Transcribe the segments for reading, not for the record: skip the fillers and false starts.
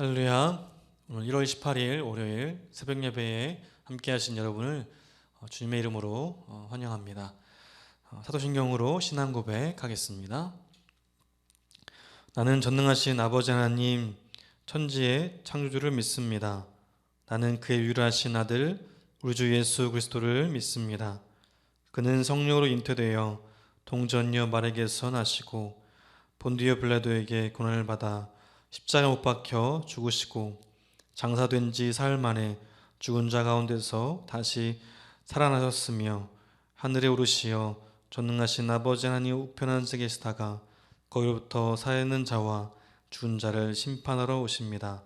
할렐루야. 오늘 1월 18일 월요일 새벽 예배에 함께 하신 여러분을 주님의 이름으로 환영합니다. 사도신경으로 신앙 고백하겠습니다. 나는 전능하신 아버지 하나님 천지의 창조주를 믿습니다. 나는 그의 유일하신 아들 우리 주 예수 그리스도를 믿습니다. 그는 성령으로 잉태되어 동전녀 마리아에게서 나시고 본디오 빌라도에게 고난을 받아 십자가에 못 박혀 죽으시고 장사된 지 사흘 만에 죽은 자 가운데서 다시 살아나셨으며 하늘에 오르시어 전능하신 아버지 하나님 우편한 데 계시다가 거기로부터 살아있는 자와 죽은 자를 심판하러 오십니다.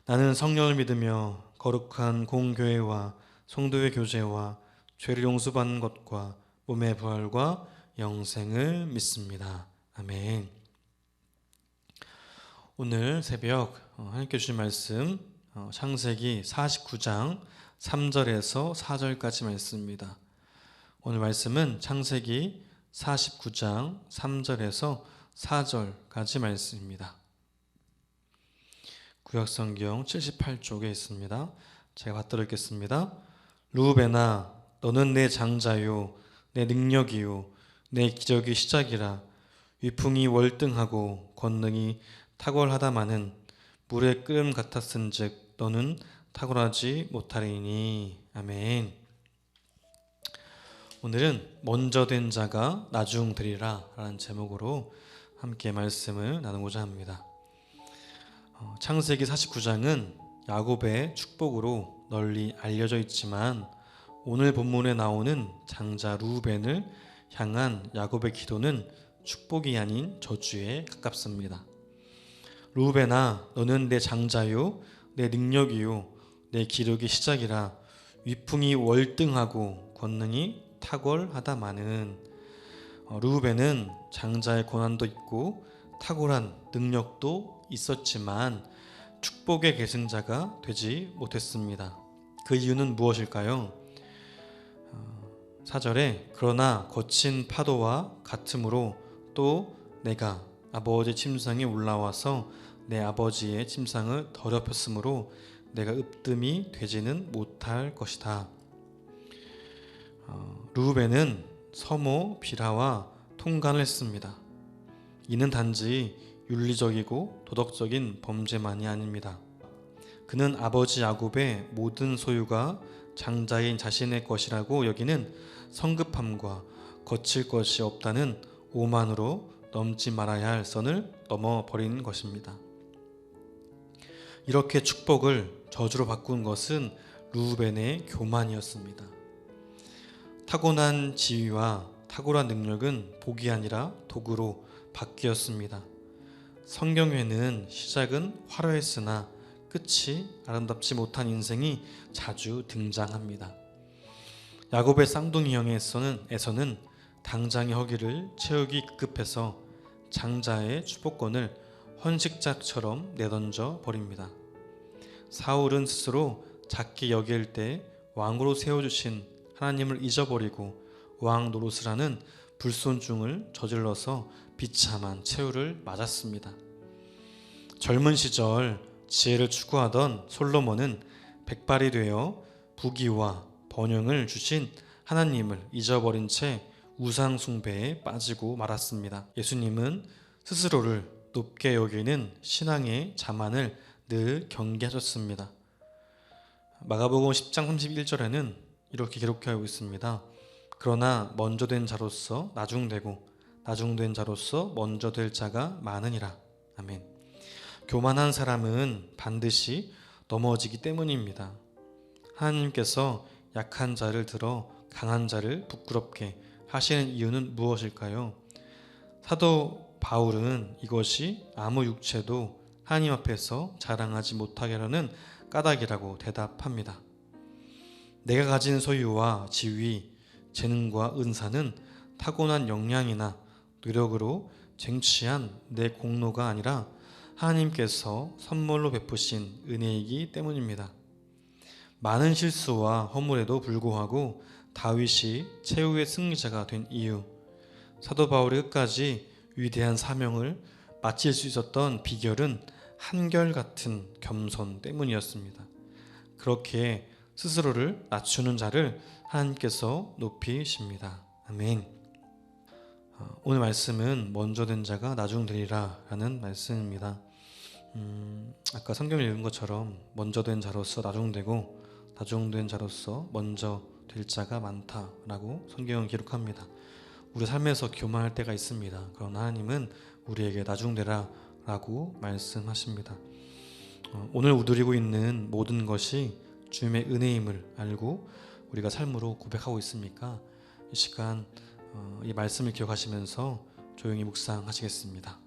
나는 성령을 믿으며 거룩한 공교회와 성도의 교제와 죄를 용서받는 것과 몸의 부활과 영생을 믿습니다. 아멘. 오늘 새벽 하나님께 주신 말씀 창세기 49장 3절에서 4절까지 말씀입니다. 오늘 말씀은 창세기 49장 3절에서 4절까지 말씀입니다. 구약성경 78쪽에 있습니다. 제가 받들어 읽겠습니다. 르우벤아, 너는 내 장자요 내 능력이요 내 기적의 시작이라. 위풍이 월등하고 권능이 탁월하다마는 물의 끓음 같았은즉 너는 탁월하지 못하리니. 아멘. 오늘은 먼저 된 자가 나중 되리라 라는 제목으로 함께 말씀을 나누고자 합니다. 창세기 49장은 야곱의 축복으로 널리 알려져 있지만 오늘 본문에 나오는 장자 르우벤을 향한 야곱의 기도는 축복이 아닌 저주에 가깝습니다. 르우벤아, 너는 내 장자요 내 능력이요 내 기력의 시작이라. 위풍이 월등하고 권능이 탁월하다마는. 르우벤은 장자의 고난도 있고 탁월한 능력도 있었지만 축복의 계승자가 되지 못했습니다. 그 이유는 무엇일까요? 4절에 그러나 거친 파도와 같으므로 또 내가 아버지 침상에 올라와서 내 아버지의 침상을 더럽혔으므로 내가 으뜸이 되지는 못할 것이다. 르우벤은 서모 비라와 통간을 했습니다. 이는 단지 윤리적이고 도덕적인 범죄만이 아닙니다. 그는 아버지 야곱의 모든 소유가 장자인 자신의 것이라고 여기는 성급함과 거칠 것이 없다는 오만으로 넘지 말아야 할 선을 넘어버리는 것입니다. 이렇게 축복을 저주로 바꾼 것은 르우벤의 교만이었습니다. 타고난 지위와 탁월한 능력은 복이 아니라 도구로 바뀌었습니다. 성경에는 시작은 화려했으나 끝이 아름답지 못한 인생이 자주 등장합니다. 야곱의 쌍둥이 형에서는 당장의 허기를 채우기 급급해서 장자의 축복권을 헌식자처럼 내던져 버립니다. 사울은 스스로 작게 여길 때 왕으로 세워주신 하나님을 잊어버리고 왕 노릇을 하는 불손중을 저질러서 비참한 최후를 맞았습니다. 젊은 시절 지혜를 추구하던 솔로몬은 백발이 되어 부귀와 번영을 주신 하나님을 잊어버린 채 우상 숭배에 빠지고 말았습니다. 예수님은 스스로를 높게 여기는 신앙의 자만을 늘 경계하셨습니다. 마가복음 10장 31절에는 이렇게 기록하고 있습니다. 그러나 먼저 된 자로서 나중되고 나중된 자로서 먼저 될 자가 많으니라. 아멘. 교만한 사람은 반드시 넘어지기 때문입니다. 하나님께서 약한 자를 들어 강한 자를 부끄럽게 하시는 이유는 무엇일까요? 사도 바울은 이것이 아무 육체도 하나님 앞에서 자랑하지 못하게 하려는 까닭이라고 대답합니다. 내가 가진 소유와 지위, 재능과 은사는 타고난 역량이나 노력으로 쟁취한 내 공로가 아니라 하나님께서 선물로 베푸신 은혜이기 때문입니다. 많은 실수와 허물에도 불구하고 다윗이 최후의 승리자가 된 이유, 사도 바울이 끝까지 위대한 사명을 마칠 수 있었던 비결은 한결같은 겸손 때문이었습니다. 그렇게 스스로를 낮추는 자를 하나님께서 높이십니다. 아멘. 오늘 말씀은 먼저 된 자가 나중 되리라 라는 말씀입니다. 아까 성경을 읽은 것처럼 먼저 된 자로서 나중되고 나중된 자로서 먼저 될 자가 많다라고 성경은 기록합니다. 우리 삶에서 교만할 때가 있습니다. 그러나 하나님은 우리에게 나중되라 라고 말씀하십니다. 오늘 누리고 있는 모든 것이 주님의 은혜임을 알고 우리가 삶으로 고백하고 있습니까? 이 시간 이 말씀을 기억하시면서 조용히 묵상하시겠습니다.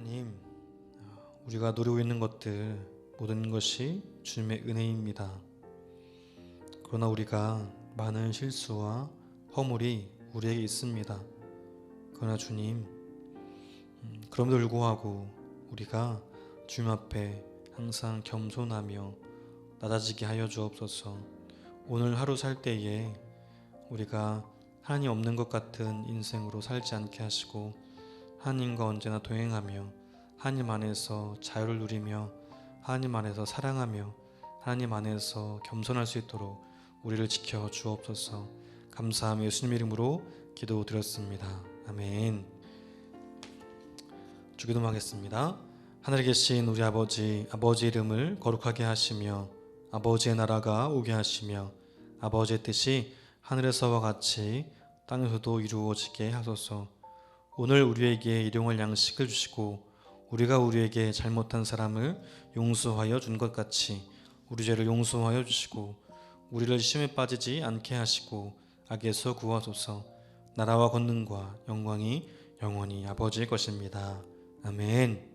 하나님, 우리가 누리고 있는 것들 모든 것이 주님의 은혜입니다. 그러나 우리가 많은 실수와 허물이 우리에게 있습니다. 그러나 주님, 그럼에도 불구하고 우리가 주님 앞에 항상 겸손하며 낮아지게 하여 주옵소서. 오늘 하루 살 때에 우리가 하나님 없는 것 같은 인생으로 살지 않게 하시고 하나님과 언제나 동행하며 하나님 안에서 자유를 누리며 하나님 안에서 사랑하며 하나님 안에서 겸손할 수 있도록 우리를 지켜 주옵소서. 감사하며 예수님 이름으로 기도드렸습니다. 아멘. 주기도하겠습니다. 하늘에 계신 우리 아버지, 아버지 이름을 거룩하게 하시며 아버지의 나라가 오게 하시며 아버지의 뜻이 하늘에서와 같이 땅에서도 이루어지게 하소서. 오늘 우리에게 일용할 양식을 주시고 우리가 우리에게 잘못한 사람을 용서하여 준 것 같이 우리 죄를 용서하여 주시고 우리를 시험에 빠지지 않게 하시고 악에서 구하소서. 나라와 권능과 영광이 영원히 아버지의 것입니다. 아멘.